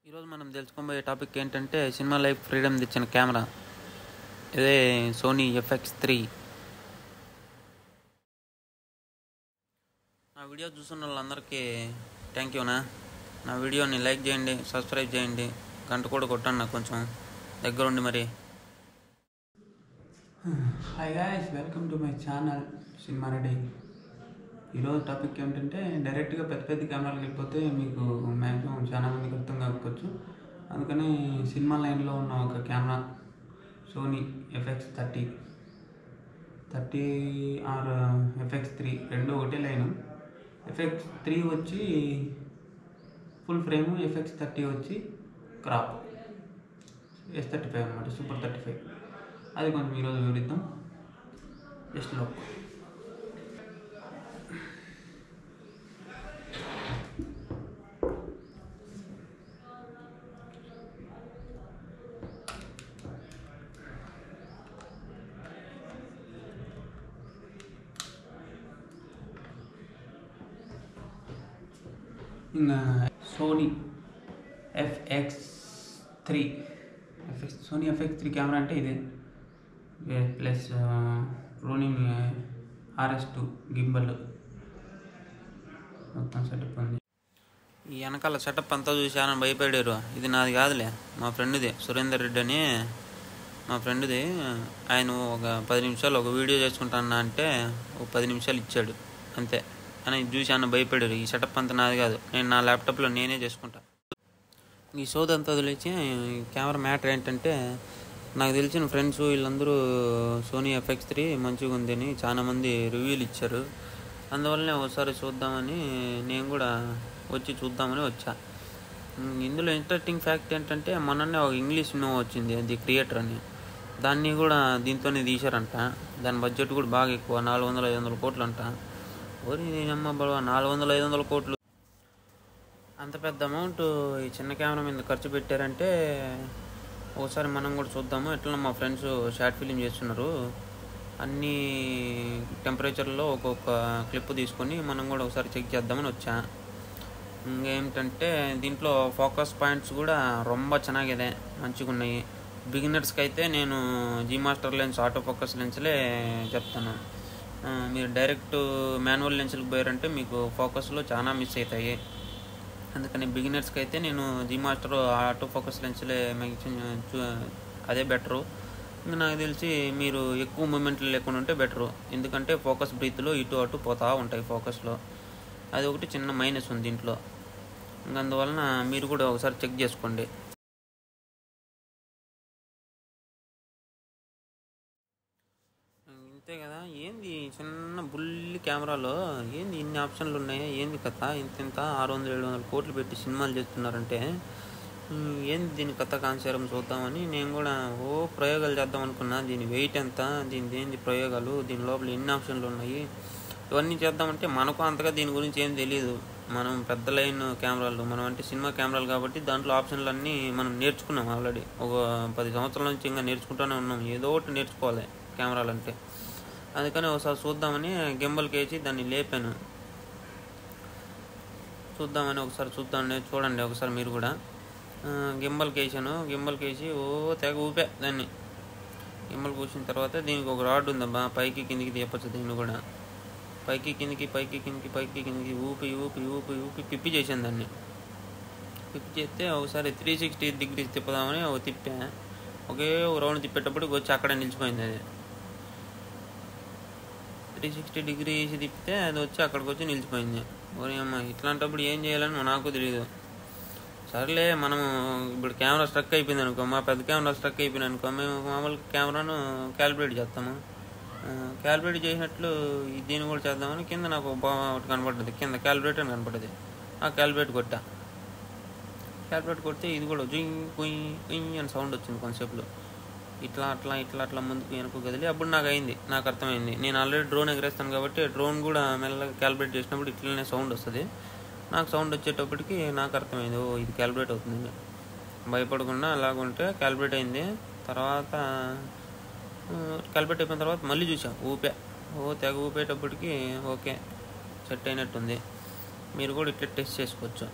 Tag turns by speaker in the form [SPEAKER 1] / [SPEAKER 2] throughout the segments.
[SPEAKER 1] ఈరోజు మనం తెలుసుకోబోయే టాపిక్ ఏంటంటే సినిమా లైఫ్ ఫ్రీడమ్ తెచ్చిన కెమెరా ఇదే సోనీ FX3. నా వీడియో చూస్తున్న వాళ్ళందరికీ థ్యాంక్ యూనా. నా వీడియోని లైక్ చేయండి, సబ్స్క్రైబ్ చేయండి, గంట కూడా కొట్టండి నాకు కొంచెం దగ్గరుండి మరి. Hi guys, welcome to my channel cinema ready. ఈరోజు టాపిక్ ఏంటంటే డైరెక్ట్గా పెద్ద పెద్ద కెమెరాలకు వెళ్ళిపోతే మీకు మ్యాక్సిమం చాలా మందికి అర్థం కాకపోవచ్చు. అందుకని సినిమా లైన్లో ఉన్న ఒక camera Sony FX30 are FX3 రెండు ఒకటే లైను. FX3 వచ్చి ఫుల్ ఫ్రేము, FX30 వచ్చి క్రాప్ S35 అనమాట, సూపర్ 35. అది కొంచెం ఈరోజు వివరిద్దాం. జస్ట్ లో ఇంకా సోనీ FX3 కెమెరా అంటే ఇదే, ప్లస్ రోనింగ్ RS2 గింబల్ మొత్తం సెటప్ ఉంది. ఈ వెనకాల సెటప్ అంతా చూసి ఆయన భయపడారు. ఇది నాది కాదులే, మా ఫ్రెండ్ది, సురేందర్ రెడ్డి అని మా ఫ్రెండ్ది. ఆయన ఒక 10 నిమిషాలు ఒక వీడియో చేసుకుంటాను అంటే ఒక 10 నిమిషాలు ఇచ్చాడు అంతే అని చూసి ఆయన భయపడారు. ఈ సెటప్ అంతా నాది కాదు, నేను నా ల్యాప్టాప్లో నేనే చేసుకుంటా. ఈ సోది అంతా వదిలేసి కెమెరా మ్యాటర్ ఏంటంటే, నాకు తెలిసిన ఫ్రెండ్స్ వీళ్ళందరూ సోనీ FX3 మంచిగా ఉందని చాలామంది రివ్యూలు ఇచ్చారు. అందువల్లనే ఒకసారి చూద్దామని నేను కూడా వచ్చి చూద్దామని వచ్చా. ఇందులో ఇంట్రెస్టింగ్ ఫ్యాక్ట్ ఏంటంటే, మొన్ననే ఒక ఇంగ్లీష్ సినిమా వచ్చింది, ది క్రియేటర్ అని. దాన్ని కూడా దీంతోనే తీశారంట. దాని బడ్జెట్ కూడా బాగా ఎక్కువ, 400-500 కోట్లు అంట. ఓరి అమ్మ బడవ, 400-500 కోట్లు అంత పెద్ద అమౌంట్ ఈ చిన్న కెమెరా మీద ఖర్చు పెట్టారంటే ఒకసారి మనం కూడా చూద్దాము. ఎట్లా మా ఫ్రెండ్స్ షార్ట్ ఫిలిం చేస్తున్నారు, అన్ని టెంపరేచర్లో ఒక్కొక్క క్లిప్ తీసుకొని మనం కూడా ఒకసారి చెక్ చేద్దామని వచ్చా. ఇంకేమిటంటే దీంట్లో ఫోకస్ పాయింట్స్ కూడా రొంబ ಚೆನ್ನಾಗಿದೆ, మంచిగా ఉన్నాయి. బిగినర్స్కి అయితే నేను G master lens, auto focus లెన్స్లే చెప్తాను. మీరు డైరెక్ట్ మాన్యువల్ లెన్స్కి పోయారంటే మీకు ఫోకస్లో చాలా మిస్ అవుతాయి. అందుకని బిగినర్స్కి అయితే నేను జీ మాస్టర్, ఆటో ఫోకస్ లెన్స్లే అదే బెటరు. ఇంకా నాకు తెలిసి మీరు ఎక్కువ మూమెంట్లు లేకుండా ఉంటే బెటరు, ఎందుకంటే ఫోకస్ బ్రీత్లో ఇటు అటు పోతూ ఉంటాయి ఫోకస్లో. అది ఒకటి చిన్న మైనస్ ఉంది దీంట్లో. ఇంకా అందువలన మీరు కూడా ఒకసారి చెక్ చేసుకోండి. అంతే కదా. ఏంది చిన్న బుల్లి కెమెరాలో ఏంది ఇన్ని ఆప్షన్లు ఉన్నాయి, ఏంది కథ? ఇంత 600-700 కోట్లు పెట్టి సినిమాలు చేస్తున్నారంటే ఏంది దీని కథ కాన్సెప్ట్ చూద్దామని నేను కూడా ప్రయోగాలు చేద్దాం అనుకున్నా. దీని వెయిట్ ఎంత, దీని ఏంది ప్రయోగాలు, దీని లోపల ఎన్ని ఆప్షన్లు ఉన్నాయి, ఇవన్నీ చేద్దామంటే మనకు అంతగా దీని గురించి ఏం తెలియదు. మనం పెద్ద లైన్ కెమెరాలు, మనం అంటే సినిమా కెమెరాలు కాబట్టి దాంట్లో ఆప్షన్లు అన్నీ మనం నేర్చుకున్నాం ఆల్రెడీ. ఒక 10 సంవత్సరాల నుంచి ఇంకా నేర్చుకుంటూనే ఉన్నాం, ఏదో ఒకటి నేర్చుకోవాలి కెమెరాలు అంటే. అందుకని ఒకసారి చూద్దామని గింబల్కి వేసి దాన్ని లేపాను. చూద్దామని ఒకసారి చూడండి ఒకసారి మీరు కూడా. గింబల్కి వేసాను, గిమ్మల్కి వేసి తెగ ఊపా దాన్ని. గింబల్ కూర్చిన తర్వాత దీనికి ఒక రాడ్ ఉందబ్బా, పైకి కిందికి తీయపచ్చు. దీన్ని కూడా పైకి కిందికి ఊపి పిప్పి చేశాను దాన్ని. పిప్పి చేస్తే ఒకసారి 360 డిగ్రీస్ తిప్పుదామని తిప్పా. ఒకే ఒక రౌండ్ తిప్పేటప్పటికి వచ్చి అక్కడ నిలిచిపోయింది. అది 360 డిగ్రీస్ తిప్పితే అది వచ్చి అక్కడికి వచ్చి నిలిచిపోయింది. ఓరి అమ్మ, ఇట్లాంటప్పుడు ఏం చేయాలని నాకు తెలియదు. సరేలే, మనం ఇప్పుడు కెమెరా స్ట్రక్ అయిపోయింది అనుకో, మా పెద్ద కెమెరా స్ట్రక్ అయిపోయింది అనుకో, మేము మామూలుగా కెమెరాను క్యాలిబ్రేట్ చేస్తాము. క్యాలిబ్రేట్ చేసినట్లు దీన్ని కూడా చేద్దామని కింద నాకు ఒకటి కనపడుతుంది, కింద క్యాలిబ్రేట్ అని కనపడుతుంది. ఆ క్యాలిబ్రేట్ కొడితే ఇది కూడా జుయ్ అని సౌండ్ వచ్చింది కొంతసేపులో. ఇట్లా ముందుకు వెనుక కదిలి అప్పుడు నాకు అర్థమైంది. నేను ఆల్రెడీ డ్రోన్ ఎగరేస్తాను కాబట్టి డ్రోన్ కూడా మెల్లగా క్యాలిబ్రేట్ చేసినప్పుడు ఇట్లనే సౌండ్ వస్తుంది. నాకు సౌండ్ వచ్చేటప్పటికి నాకు అర్థమైంది, ఇది క్యాలిబ్రేట్ అవుతుంది. భయపడకుండా అలాగుంటే క్యాలిబ్రేట్ అయింది. తర్వాత క్యాలిబ్రేట్ అయిపోయిన తర్వాత మళ్ళీ చూసాం, తెగ ఊపేటప్పటికి ఓకే సెట్ అయినట్టుంది. మీరు కూడా ఇట్లా టెస్ట్ చేసుకోవచ్చు.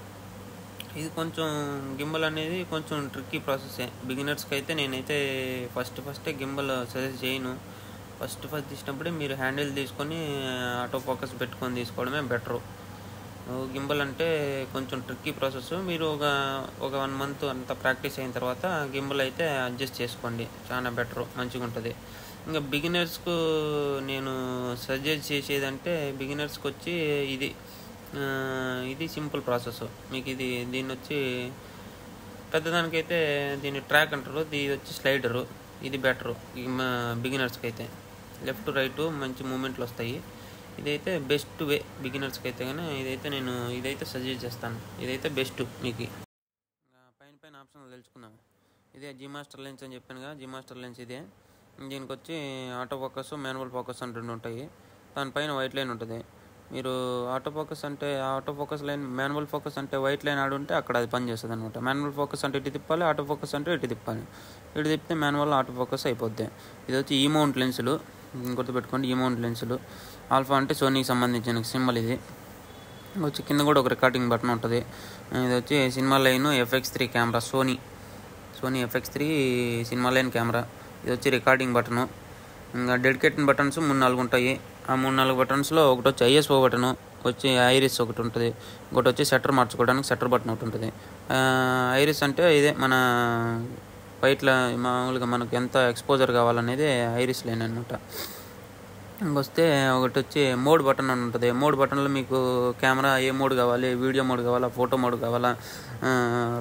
[SPEAKER 1] ఇది కొంచెం గింబల్ అనేది కొంచెం ట్రిక్కీ ప్రాసెసే. బిగినర్స్కి అయితే నేనైతే ఫస్టే గింబల్ సజెస్ట్ చేయను. ఫస్ట్ తీసినప్పుడే మీరు హ్యాండిల్ తీసుకొని ఆటో ఫోకస్ పెట్టుకొని తీసుకోవడమే బెటరు. గింబల్ అంటే కొంచెం ట్రిక్కీ ప్రాసెస్. మీరు ఒక 1 మంత్ అంతా ప్రాక్టీస్ అయిన తర్వాత గింబల్ అయితే అడ్జస్ట్ చేసుకోండి, చాలా బెటరు, మంచిగా ఉంటుంది. ఇంకా బిగినర్స్కు నేను సజెస్ట్ చేసేదంటే బిగినర్స్కి వచ్చి ఇది సింపుల్ ప్రాసెస్. మీకు దీన్ని వచ్చి పెద్దదానికైతే దీన్ని ట్రాక్ అంటారు, ఇది వచ్చి స్లైడరు. ఇది బెటరు బిగినర్స్కి అయితే. లెఫ్ట్ రైట్ మంచి మూమెంట్లు వస్తాయి. ఇదైతే బెస్ట్ వే బిగినర్స్కి అయితే. కానీ ఇదైతే సజెస్ట్ చేస్తాను. ఇదైతే బెస్ట్ మీకు. పైన ఆప్షన్లు తెలుసుకుందాము. ఇదే జీ మాస్టర్ లెన్స్ అని చెప్పాను కదా, జీ మాస్టర్ లెన్స్ ఇదే. దీనికి వచ్చి ఆటో ఫోకస్, మాన్యువల్ ఫోకస్ అని 2 ఉంటాయి. దానిపైన వైట్ లైన్ ఉంటుంది. మీరు auto focus line, manual focus అంటే వైట్ లైన్ ఆడుంటే అక్కడ అది పనిచేస్తుంది అనమాట. మాన్యువల్ ఫోకస్ అంటే ఇటు తిప్పాలి, ఆటో ఫోకస్ అంటే ఇటు తిప్పాలి. ఇటు తిప్పితే మాన్యువల్ ఆటో ఫోకస్ అయిపోద్ది. ఇది వచ్చి ఈ మౌంట్ లెన్సులు, గుర్తుపెట్టుకోండి. ఈ మౌంట్ లెన్సులు. ఆల్ఫా అంటే సోనీకి సంబంధించిన సింబల్. ఇది వచ్చి కింద కూడా ఒక రికార్డింగ్ బటన్ ఉంటుంది. ఇది వచ్చి cinema line FX3 camera, Sony FX3 cinema line camera. ఇది వచ్చి రికార్డింగ్ బటను. ఇంకా డెడికేటెడ్ బటన్స్ 3-4 ఉంటాయి. ఆ 3-4 బటన్స్లో ఒకటి వచ్చి ISO బటను, వచ్చి ఐరిస్ ఒకటి ఉంటుంది. ఇంకోటి వచ్చి షట్టర్ మార్చుకోవడానికి షట్టర్ బటన్ ఒకటి ఉంటుంది. ఐరిస్ అంటే ఇదే మన వైట్లో మామూలుగా మనకు ఎంత ఎక్స్పోజర్ కావాలనేది ఐరిస్ లైన్ అనమాట. ఇంకొస్తే ఒకటి వచ్చి మోడ్ బటన్ అని ఉంటుంది. మోడ్ బటన్లో మీకు కెమెరా ఏ మోడ్ కావాలి, వీడియో మోడ్ కావాలా, ఫోటో మోడ్ కావాలా,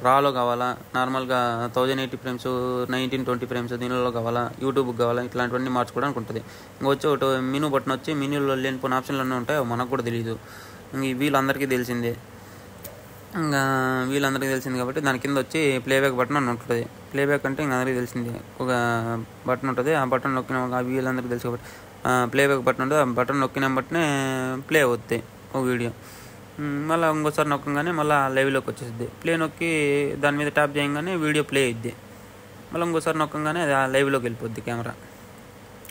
[SPEAKER 1] రాలో కావాలా, నార్మల్గా 1080 ఫ్రేమ్స్, 1920 ఫ్రేమ్స్ దీనిలో కావాలా, యూట్యూబ్కి కావాలా, ఇట్లాంటివన్నీ మార్చుకోవడానికి ఉంటుంది. ఇంకొచ్చి ఒకటి మెనూ బటన్ వచ్చి మెనూలో లేనిపోయిన ఆప్షన్లు ఉంటాయి, మనకు కూడా తెలియదు. వీళ్ళందరికీ తెలిసిందే. ఇంకా వీళ్ళందరికీ తెలిసింది కాబట్టి దాని కింద వచ్చి ప్లేబ్యాక్ బటన్ అని ఉంటుంది. ప్లేబ్యాక్ అంటే ఇంకా అందరికీ తెలిసింది, ఒక బటన్ ఉంటుంది. ఆ బటన్ నొక్కిన వీళ్ళందరికీ తెలుసు కాబట్టి ప్లేబ్యాక్ బటన్ ఉంటుంది. ఆ బటన్ నొక్కిన బట్టనే ప్లే అవుతాయి ఒక వీడియో. మళ్ళీ ఇంకోసారి నొక్కగానే మళ్ళీ లైవ్లోకి వచ్చేస్తుంది. ప్లే నొక్కి దాని మీద ట్యాప్ చేయగానే వీడియో ప్లే అయ్యిద్ది. మళ్ళీ ఇంకోసారి నొక్కగానే అది ఆ లైవ్లోకి వెళ్ళిపోద్ది కెమెరా.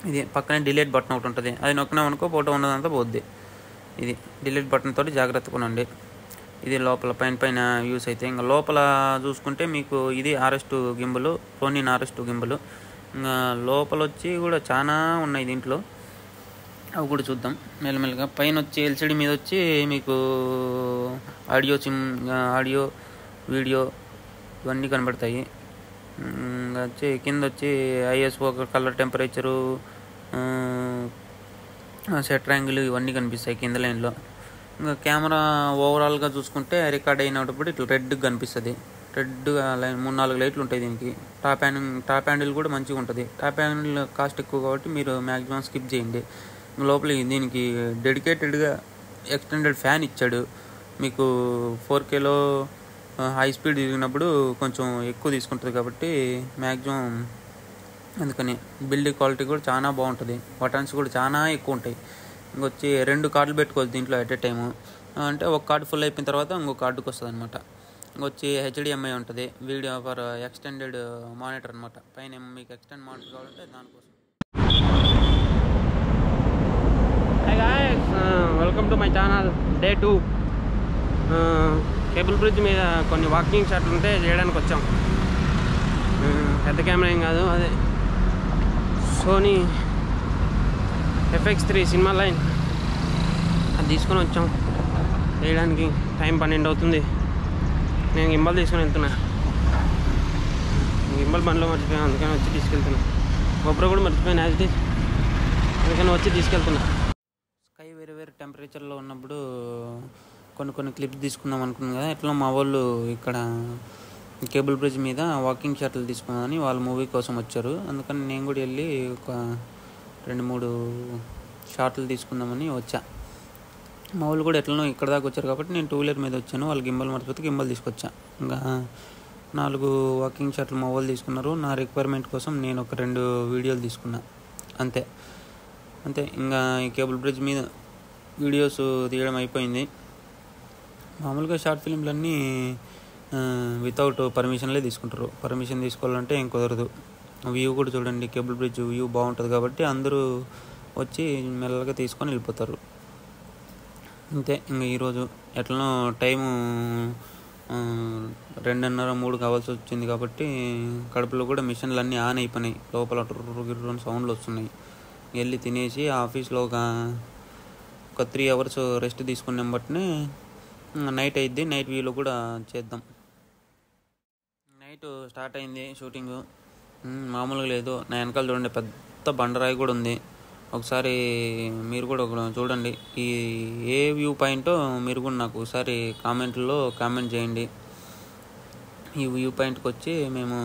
[SPEAKER 1] ఇది పక్కనే డిలీట్ బటన్ ఒకటి ఉంటుంది. అది నొక్కినామనుకో ఫోటో ఉన్నదంతా పోద్ది. ఇది డిలీట్ బటన్ తోటి జాగ్రత్తగా ఉండండి. ఇది లోపల పైన వ్యూస్ అయితే. ఇంకా లోపల చూసుకుంటే మీకు ఇది RS2 గింబలు, రోనిన్ RS2 గింబలు. ఇంకా లోపల వచ్చి కూడా చాలా ఉన్నాయి దీంట్లో, అవి కూడా చూద్దాం మెల్లమెల్లగా. పైన వచ్చి LCD మీద వచ్చి మీకు ఆడియో వీడియో ఇవన్నీ కనబడతాయి. ఇంకా వచ్చి కింద వచ్చి ISO, colour, temperature, shutter angle ఇవన్నీ కనిపిస్తాయి కింద లైన్లో. ఇంకా కెమెరా ఓవరాల్గా చూసుకుంటే రికార్డ్ అయినప్పుడు ఇట్లా రెడ్గా కనిపిస్తుంది. రెడ్గా లైన్ 3-4 లైట్లు ఉంటాయి దీనికి. టాప్ హ్యాండిల్ కూడా మంచిగా ఉంటుంది. టాప్ హ్యాండిల్ కాస్ట్ ఎక్కువ కాబట్టి మీరు మ్యాక్సిమం స్కిప్ చేయండి. లోపల దీనికి డెడికేటెడ్గా ఎక్స్టెండెడ్ ఫ్యాన్ ఇచ్చాడు. మీకు 4Kలో హై స్పీడ్ తిరిగినప్పుడు కొంచెం ఎక్కువ తీసుకుంటుంది కాబట్టి మ్యాక్సిమం అందుకని బిల్డ్ క్వాలిటీ కూడా చాలా బాగుంటుంది. బటన్స్ కూడా చాలా ఎక్కువ ఉంటాయి. ఇంకొచ్చి 2 కార్డులు పెట్టుకోవచ్చు దీంట్లో ఎట్ ఏ టైము. అంటే ఒక కార్డు ఫుల్ అయిపోయిన తర్వాత ఇంకో కార్డుకి వస్తుంది అనమాట. ఇంకొచ్చి HDMI ఉంటుంది, వీడియో ఫర్ ఎక్స్టెండెడ్ మానిటర్ అనమాట. పైన మీకు ఎక్స్టెండ్ మానిటర్ కావాలంటే దానికోసం.
[SPEAKER 2] Hi guys, welcome to my channel. Day 2. Cable bridge మీద కొన్ని వాకింగ్ షాట్లు ఉంటే చేయడానికి వచ్చాం. పెద్ద కెమెరా ఏం కాదు, అదే సోనీ FX3 సినిమా లైన్ అది తీసుకొని వచ్చాం వేయడానికి. టైం 12 అవుతుంది. నేను గింబల్ తీసుకొని వెళ్తున్నా. గింబల్ బండ్లో మర్చిపోయాను, అందుకని వచ్చి తీసుకెళ్తున్నా. గొప్ప కూడా మర్చిపోయాను యాజ్ ఇట్ ఈజ్, అందుకని వచ్చి తీసుకెళ్తున్నా.
[SPEAKER 1] స్కై వేరే టెంపరేచర్లో ఉన్నప్పుడు కొన్ని క్లిప్స్ తీసుకుందాం అనుకున్నాం కదా. ఇట్లా మా వాళ్ళు ఇక్కడ కేబుల్ బ్రిడ్జ్ మీద వాకింగ్ షాట్లు తీసుకుందామని వాళ్ళ మూవీ కోసం వచ్చారు. అందుకని నేను కూడా వెళ్ళి ఒక 2-3 షాట్లు తీసుకుందామని వచ్చా. మా వాళ్ళు కూడా ఎట్లనో ఇక్కడ దాకా వచ్చారు కాబట్టి నేను 2 వీలర్ మీద వచ్చాను. వాళ్ళు గింబల్ మర్చిపోతే గింబల్ తీసుకొచ్చా. ఇంకా 4 వాకింగ్ షాట్లు మా వాళ్ళు తీసుకున్నారు. నా రిక్వైర్మెంట్ కోసం నేను ఒక 2 వీడియోలు తీసుకున్నా, అంతే. ఇంకా ఈ కేబుల్ బ్రిడ్జ్ మీద వీడియోస్ తీయడం అయిపోయింది. మామూలుగా షార్ట్ ఫిలింలన్నీ వితౌట్ పర్మిషన్లే తీసుకుంటారు. పర్మిషన్ తీసుకోవాలంటే ఏం కుదరదు. వ్యూ కూడా చూడండి, కేబుల్ బ్రిడ్జ్ వ్యూ బాగుంటుంది కాబట్టి అందరూ వచ్చి మెల్లగా తీసుకొని వెళ్ళిపోతారు, అంతే. ఇంకా ఈరోజు ఎట్లనో టైము 2:30-3 కావాల్సి వచ్చింది కాబట్టి కడుపులో కూడా మిషన్లు అన్నీ ఆన్ అయిపోయినాయి. లోపల గిర్రు సౌండ్లు వస్తున్నాయి. వెళ్ళి తినేసి ఆఫీస్లో ఒక 3 అవర్స్ రెస్ట్ తీసుకున్నాం. బట్టినే నైట్ అయిద్ది. నైట్ వ్యూలో కూడా చేద్దాం. నైట్ స్టార్ట్ అయింది షూటింగు. మామూలుగా లేదు. నా వెనకాల చూడండి, పెద్ద బండరాయి కూడా ఉంది. ఒకసారి మీరు కూడా చూడండి. ఈ ఏ వ్యూ పాయింటో మీరు కూడా నాకు ఒకసారి కామెంట్లో కామెంట్ చేయండి. ఈ వ్యూ పాయింట్కి వచ్చి మేము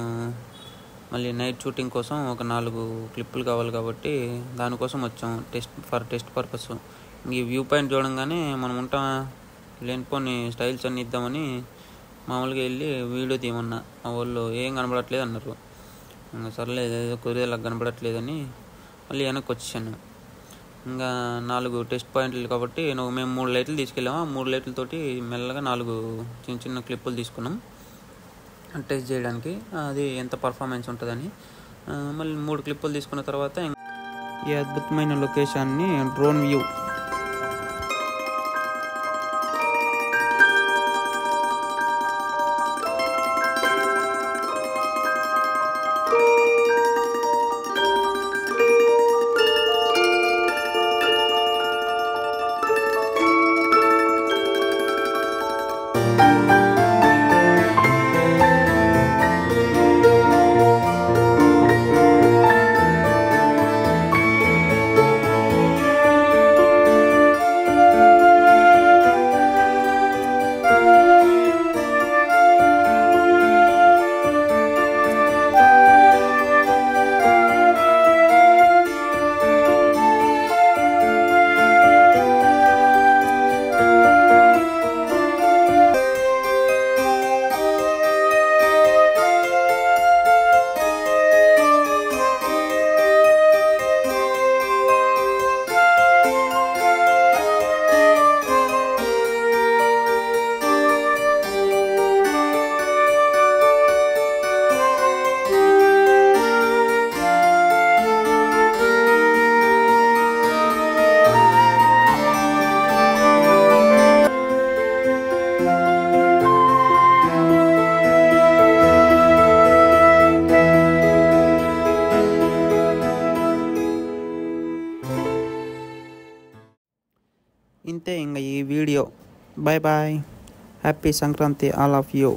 [SPEAKER 1] మళ్ళీ నైట్ షూటింగ్ కోసం ఒక 4 క్లిప్పులు కావాలి కాబట్టి దానికోసం వచ్చాం. Test purpose. ఈ వ్యూ పాయింట్ చూడంగానే మనం ఉంటాం లేనిపోని స్టైల్స్ అన్నీ ఇద్దామని మామూలుగా వెళ్ళి వీడియో తీయమన్నా. మా వాళ్ళు ఏం కనబడట్లేదు అన్నారు. సర్లే ఏదో కొరియాలకు కనబడట్లేదని మళ్ళీ వెనక్కి వచ్చాను. ఇంకా 4 టెస్ట్ పాయింట్లు కాబట్టి మేము 3 లైట్లు తీసుకెళ్ళాము. 3 లైట్లతోటి మెల్లగా 4 చిన్న క్లిప్పులు తీసుకున్నాం టెస్ట్ చేయడానికి, అది ఎంత పర్ఫార్మెన్స్ ఉంటుందని. మళ్ళీ 3 క్లిప్పులు తీసుకున్న తర్వాత ఈ అద్భుతమైన లొకేషన్ని డ్రోన్ వ్యూ. ఇంతే ఇంకా ఈ video. Bye bye. Happy Sankranti all of you.